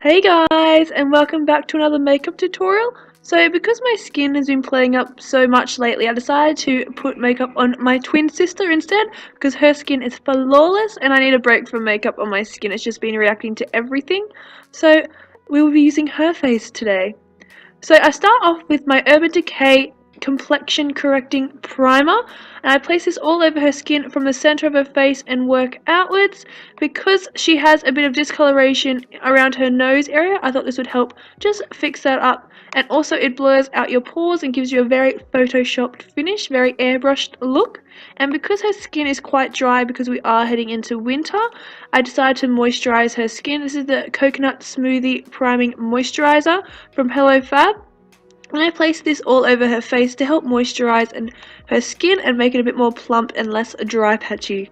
Hey guys, and welcome back to another makeup tutorial. So because my skin has been playing up so much lately, I decided to put makeup on my twin sister instead because her skin is flawless and I need a break from makeup on my skin. It's just been reacting to everything. So we will be using her face today. So I start off with my Urban Decay complexion correcting primer, and I place this all over her skin from the center of her face and work outwards. Because she has a bit of discoloration around her nose area, I thought this would help just fix that up, and also it blurs out your pores and gives you a very photoshopped finish, very airbrushed look. And because her skin is quite dry because we are heading into winter, I decided to moisturize her skin. This is the Coconut Smoothie Priming Moisturizer from Hello Fab. And I placed this all over her face to help moisturize her skin and make it a bit more plump and less dry patchy.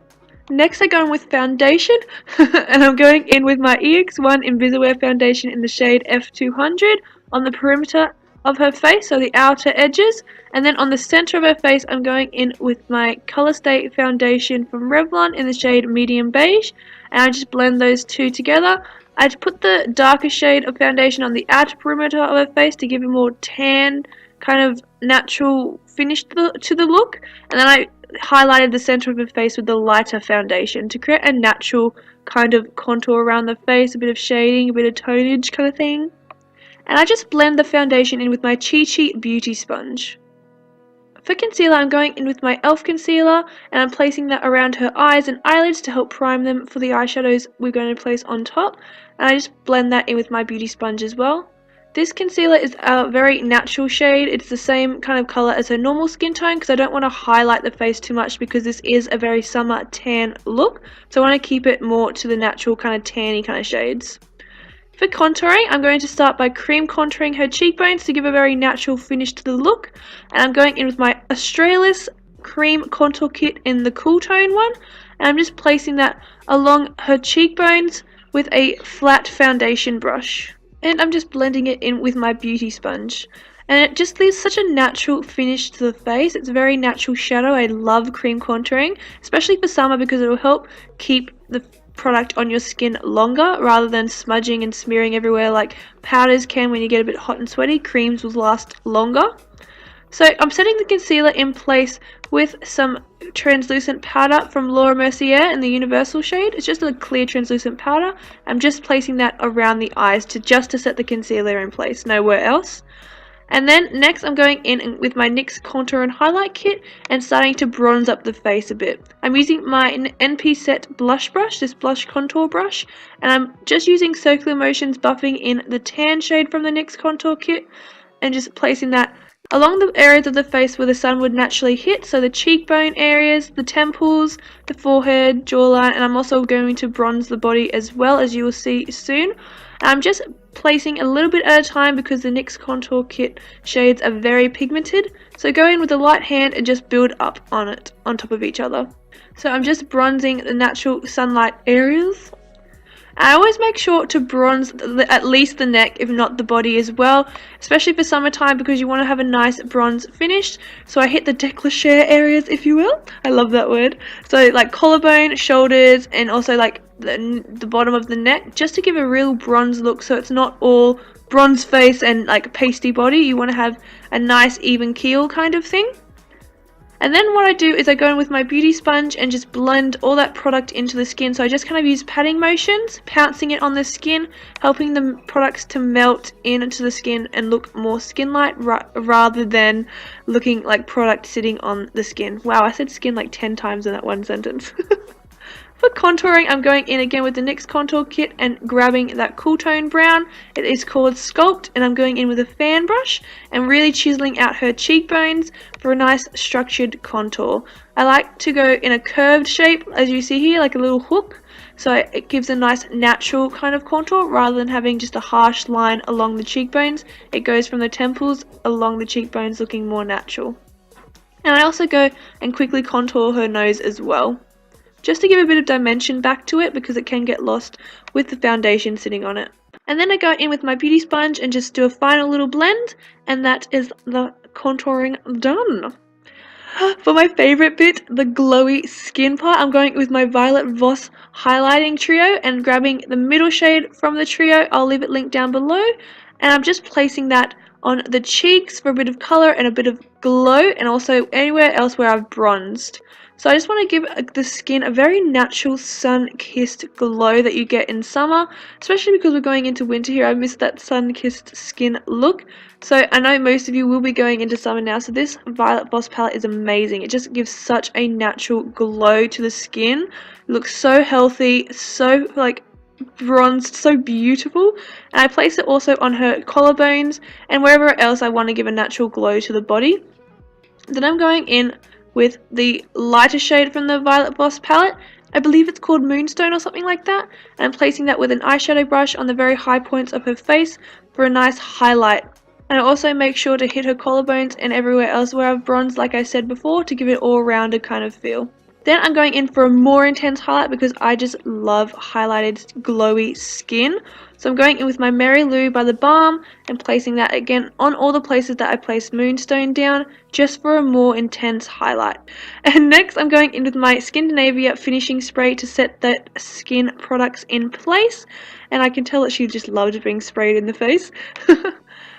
Next I go in with foundation, and I'm going in with my EX1 Invisiwear foundation in the shade F200 on the perimeter of her face, so the outer edges, and then on the center of her face I'm going in with my Color Stay foundation from Revlon in the shade Medium Beige, and I just blend those two together. I put the darker shade of foundation on the outer perimeter of her face to give a more tan, kind of natural finish to the look, and then I highlighted the center of her face with the lighter foundation to create a natural kind of contour around the face, a bit of shading, a bit of tonage kind of thing. And I just blend the foundation in with my Chi Chi beauty sponge. For concealer, I'm going in with my e.l.f. concealer, and I'm placing that around her eyes and eyelids to help prime them for the eyeshadows we're going to place on top. And I just blend that in with my beauty sponge as well. This concealer is a very natural shade. It's the same kind of colour as her normal skin tone because I don't want to highlight the face too much because this is a very summer tan look. So I want to keep it more to the natural kind of tanny kind of shades. For contouring, I'm going to start by cream contouring her cheekbones to give a very natural finish to the look. And I'm going in with my Australis cream contour kit in the cool tone one. And I'm just placing that along her cheekbones with a flat foundation brush. And I'm just blending it in with my beauty sponge. And it just leaves such a natural finish to the face. It's a very natural shadow. I love cream contouring, especially for summer because it will help keep the product on your skin longer rather than smudging and smearing everywhere like powders can when you get a bit hot and sweaty. Creams will last longer. So I'm setting the concealer in place with some translucent powder from Laura Mercier in the Universal shade. It's just a clear translucent powder. I'm just placing that around the eyes to set the concealer in place, nowhere else. And then next I'm going in with my NYX Contour and Highlight Kit and starting to bronze up the face a bit. I'm using my NP Set blush brush, this blush contour brush, and I'm just using circular motions buffing in the tan shade from the NYX Contour Kit and just placing that along the areas of the face where the sun would naturally hit, so the cheekbone areas, the temples, the forehead, jawline, and I'm also going to bronze the body as well, as you will see soon. I'm just placing a little bit at a time because the NYX Contour Kit shades are very pigmented, so go in with a light hand and just build up on it, on top of each other. So I'm just bronzing the natural sunlight areas. I always make sure to bronze at least the neck, if not the body as well, especially for summertime because you want to have a nice bronze finish. So I hit the décolleté areas, if you will. I love that word. So like collarbone, shoulders, and also like the bottom of the neck, just to give a real bronze look so it's not all bronze face and like pasty body. You want to have a nice even keel kind of thing. And then what I do is I go in with my beauty sponge and just blend all that product into the skin. So I just kind of use patting motions, pouncing it on the skin, helping the products to melt into the skin and look more skin-like rather than looking like product sitting on the skin. Wow, I said skin like 10 times in that one sentence. For contouring, I'm going in again with the NYX Contour Kit and grabbing that cool tone brown. It is called Sculpt, and I'm going in with a fan brush and really chiseling out her cheekbones for a nice structured contour. I like to go in a curved shape, as you see here, like a little hook, so it gives a nice natural kind of contour rather than having just a harsh line along the cheekbones. It goes from the temples along the cheekbones looking more natural. And I also go and quickly contour her nose as well, just to give a bit of dimension back to it because it can get lost with the foundation sitting on it. And then I go in with my beauty sponge and just do a final little blend, and that is the contouring done. For my favourite bit, the glowy skin part, I'm going with my Violet Voss highlighting trio and grabbing the middle shade from the trio. I'll leave it linked down below. And I'm just placing that on the cheeks for a bit of colour and a bit of glow, and also anywhere else where I've bronzed. So I just want to give the skin a very natural sun-kissed glow that you get in summer, especially because we're going into winter here. I miss that sun-kissed skin look. So I know most of you will be going into summer now, so this Violet Voss palette is amazing. It just gives such a natural glow to the skin. It looks so healthy, so like bronzed, so beautiful. And I place it also on her collarbones and wherever else I want to give a natural glow to the body. Then I'm going in with the lighter shade from the Violet Voss palette. I believe it's called Moonstone or something like that. And I'm placing that with an eyeshadow brush on the very high points of her face for a nice highlight. And I also make sure to hit her collarbones and everywhere else where I've bronzed, like I said before, to give it all-rounded kind of feel. Then I'm going in for a more intense highlight because I just love highlighted glowy skin. So I'm going in with my Mary Lou by the Balm and placing that again on all the places that I placed Moonstone down, just for a more intense highlight. And next I'm going in with my Skindinavia finishing spray to set that skin products in place. And I can tell that she just loved being sprayed in the face.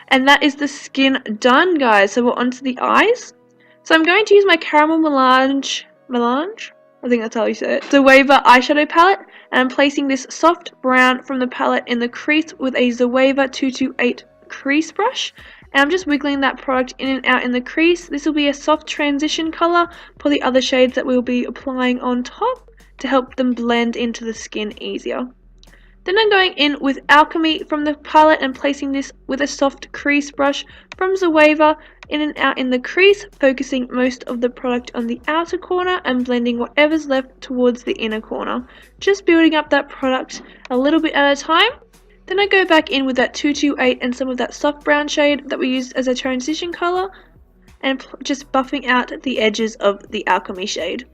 And that is the skin done, guys. So we're onto the eyes. So I'm going to use my Caramel Melange, I think that's how you say it, Zoeva eyeshadow palette, and I'm placing this soft brown from the palette in the crease with a Zoeva 228 crease brush, and I'm just wiggling that product in and out in the crease. This will be a soft transition colour for the other shades that we'll be applying on top to help them blend into the skin easier. Then I'm going in with Alchemy from the palette and placing this with a soft crease brush from Zoeva in and out in the crease, focusing most of the product on the outer corner and blending whatever's left towards the inner corner. Just building up that product a little bit at a time. Then I go back in with that 228 and some of that soft brown shade that we used as a transition colour and just buffing out the edges of the Alchemy shade.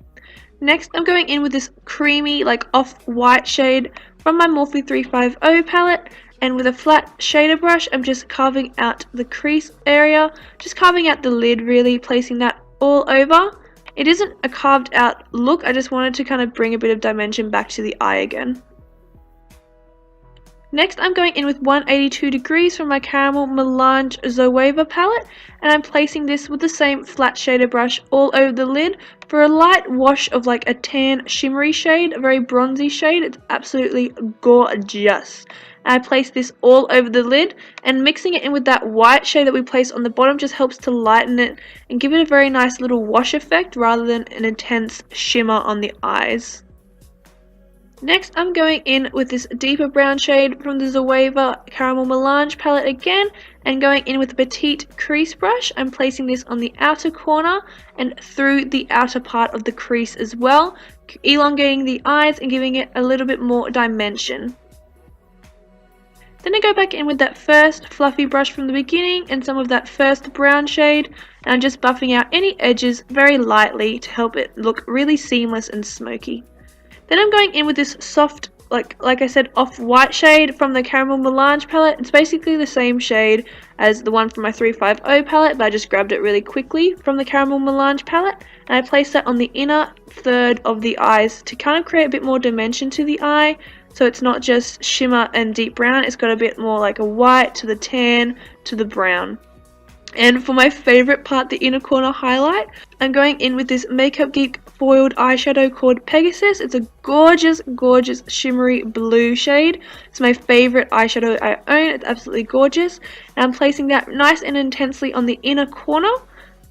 Next, I'm going in with this creamy, like off-white shade from my Morphe 350 palette, and with a flat shader brush, I'm just carving out the crease area, just carving out the lid really, placing that all over. It isn't a carved out look, I just wanted to kind of bring a bit of dimension back to the eye again. Next, I'm going in with 182 degrees from my Caramel Melange Zoeva palette, and I'm placing this with the same flat shader brush all over the lid for a light wash of like a tan shimmery shade, a very bronzy shade. It's absolutely gorgeous. And I place this all over the lid, and mixing it in with that white shade that we placed on the bottom just helps to lighten it and give it a very nice little wash effect rather than an intense shimmer on the eyes. Next, I'm going in with this deeper brown shade from the Zoeva Caramel Melange palette again, and going in with a petite crease brush. I'm placing this on the outer corner and through the outer part of the crease as well, elongating the eyes and giving it a little bit more dimension. Then I go back in with that first fluffy brush from the beginning and some of that first brown shade, and I'm just buffing out any edges very lightly to help it look really seamless and smoky. Then I'm going in with this soft, like I said, off-white shade from the Caramel Melange palette. It's basically the same shade as the one from my 350 palette, but I just grabbed it really quickly from the Caramel Melange palette. And I placed that on the inner third of the eyes to kind of create a bit more dimension to the eye. So it's not just shimmer and deep brown, it's got a bit more like a white to the tan to the brown. And for my favourite part, the inner corner highlight, I'm going in with this Makeup Geek foiled eyeshadow called Pegasus. It's a gorgeous, gorgeous shimmery blue shade. It's my favourite eyeshadow I own. It's absolutely gorgeous. And I'm placing that nice and intensely on the inner corner,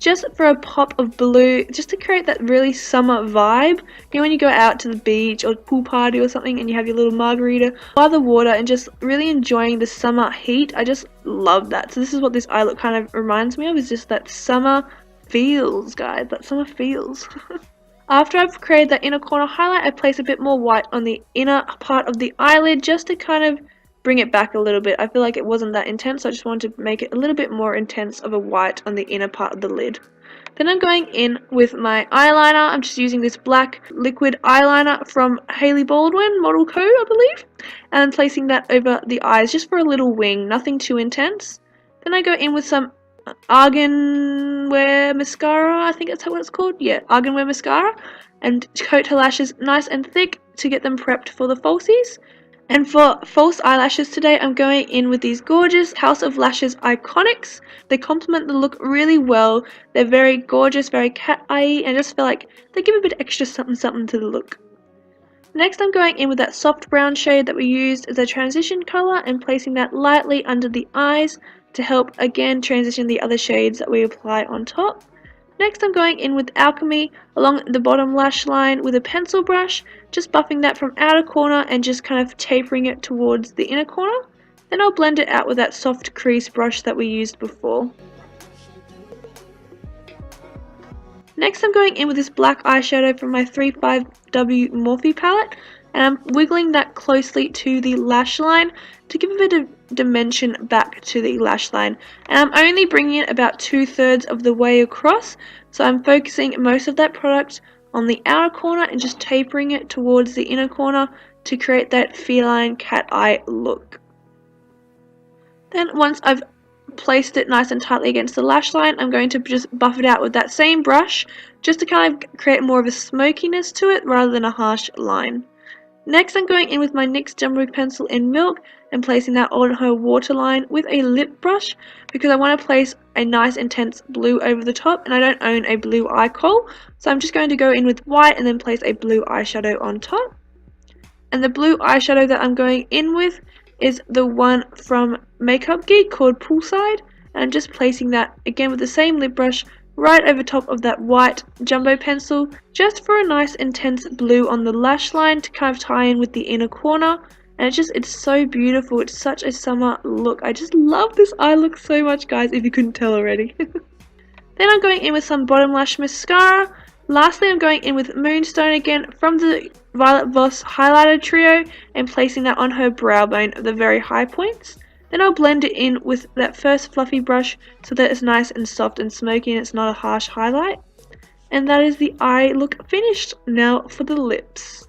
just for a pop of blue, just to create that really summer vibe. You know, when you go out to the beach or pool party or something and you have your little margarita by the water and just really enjoying the summer heat. I just love that. So this is what this eye look kind of reminds me of, is just that summer feels, guys. That summer feels. After I've created that inner corner highlight, I place a bit more white on the inner part of the eyelid just to kind of bring it back a little bit. I feel like it wasn't that intense, so I just wanted to make it a little bit more intense of a white on the inner part of the lid. Then I'm going in with my eyeliner. I'm just using this black liquid eyeliner from Hailey Baldwin Model Co, I believe, and I'm placing that over the eyes just for a little wing, nothing too intense. Then I go in with some Argan Wear Mascara, I think that's what it's called. Yeah, Argan Wear Mascara. And coat her lashes nice and thick to get them prepped for the falsies. And for false eyelashes today, I'm going in with these gorgeous House of Lashes Iconics. They complement the look really well. They're very gorgeous, very cat-eye, and I just feel like they give a bit extra something to the look. Next, I'm going in with that soft brown shade that we used as a transition colour and placing that lightly under the eyes to help again transition the other shades that we apply on top. Next, I'm going in with Alchemy along the bottom lash line with a pencil brush, just buffing that from outer corner and just kind of tapering it towards the inner corner. Then I'll blend it out with that soft crease brush that we used before. Next, I'm going in with this black eyeshadow from my 35W Morphe palette, and I'm wiggling that closely to the lash line to give a bit of dimension back to the lash line. And I'm only bringing it about 2/3 of the way across, so I'm focusing most of that product on the outer corner and just tapering it towards the inner corner to create that feline cat eye look. Then once I've placed it nice and tightly against the lash line, I'm going to just buff it out with that same brush just to kind of create more of a smokiness to it rather than a harsh line. Next, I'm going in with my NYX Jumbo Pencil in Milk and placing that on her waterline with a lip brush because I want to place a nice intense blue over the top, and I don't own a blue eye kohl, so I'm just going to go in with white and then place a blue eyeshadow on top. And the blue eyeshadow that I'm going in with is the one from Makeup Geek called Poolside, and I'm just placing that again with the same lip brush right over top of that white jumbo pencil just for a nice intense blue on the lash line to kind of tie in with the inner corner. And it's so beautiful. It's such a summer look. I just love this eye look so much, guys, if you couldn't tell already. Then I'm going in with some bottom lash mascara. Lastly, I'm going in with Moonstone again from the Violet Voss highlighter trio and placing that on her brow bone at the very high points. Then I'll blend it in with that first fluffy brush so that it's nice and soft and smoky and it's not a harsh highlight. And that is the eye look finished. Now for the lips.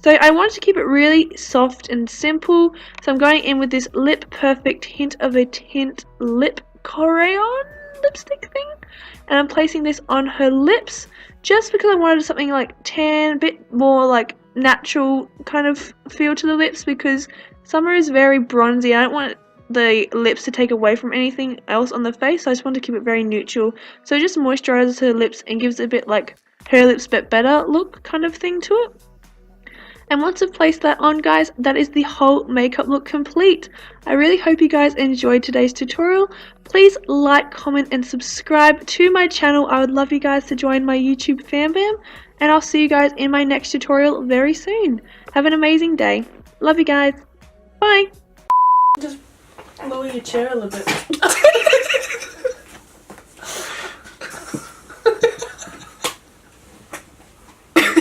So I wanted to keep it really soft and simple, so I'm going in with this Lip Perfect Hint of a Tint lip crayon lipstick thing, and I'm placing this on her lips just because I wanted something like tan, a bit more like natural kind of feel to the lips because summer is very bronzy. I don't want the lips to take away from anything else on the face, so I just want to keep it very neutral. So it just moisturizes her lips and gives a bit like her lips but better look kind of thing to it. And once I've placed that on, guys, that is the whole makeup look complete. I really hope you guys enjoyed today's tutorial. Please like, comment, and subscribe to my channel. I would love you guys to join my YouTube fam bam. And I'll see you guys in my next tutorial very soon. Have an amazing day. Love you guys. Bye. Just lower your chair a little bit.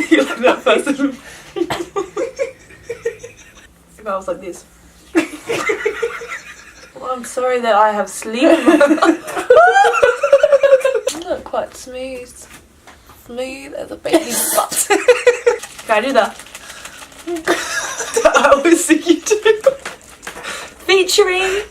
You like that person? If I was like this. Well, I'm sorry that I have sleep. Look, quite smooth. Smooth as a baby's butt. Can I do that? I always see you do. Featuring